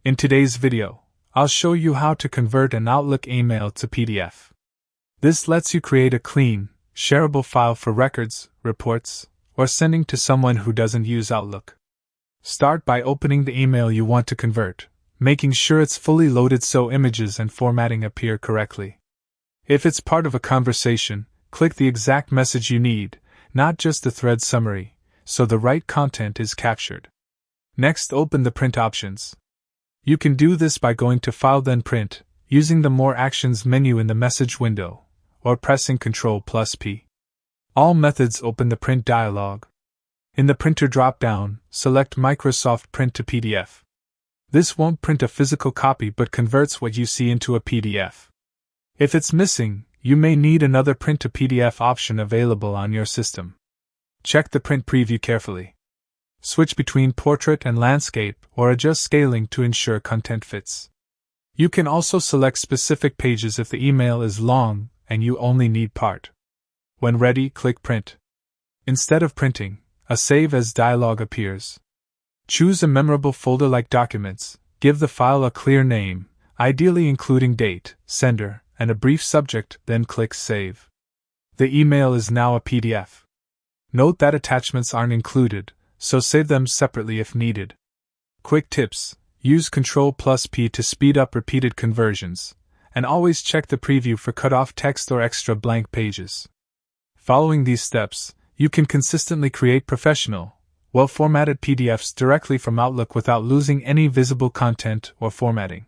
In today's video, I'll show you how to convert an Outlook email to PDF. This lets you create a clean, shareable file for records, reports, or sending to someone who doesn't use Outlook. Start by opening the email you want to convert, making sure it's fully loaded so images and formatting appear correctly. If it's part of a conversation, click the exact message you need, not just the thread summary, so the right content is captured. Next, open the print options. You can do this by going to File then Print, using the More Actions menu in the message window, or pressing Ctrl+P. All methods open the print dialog. In the printer drop-down, select Microsoft Print to PDF. This won't print a physical copy but converts what you see into a PDF. If it's missing, you may need another Print to PDF option available on your system. Check the print preview carefully. Switch between portrait and landscape or adjust scaling to ensure content fits. You can also select specific pages if the email is long and you only need part. When ready, click Print. Instead of printing, a Save As dialog appears. Choose a memorable folder like Documents, give the file a clear name, ideally including date, sender, and a brief subject, then click Save. The email is now a PDF. Note that attachments aren't included, so save them separately if needed. Quick tips: use Ctrl+P to speed up repeated conversions, and always check the preview for cut-off text or extra blank pages. Following these steps, you can consistently create professional, well-formatted PDFs directly from Outlook without losing any visible content or formatting.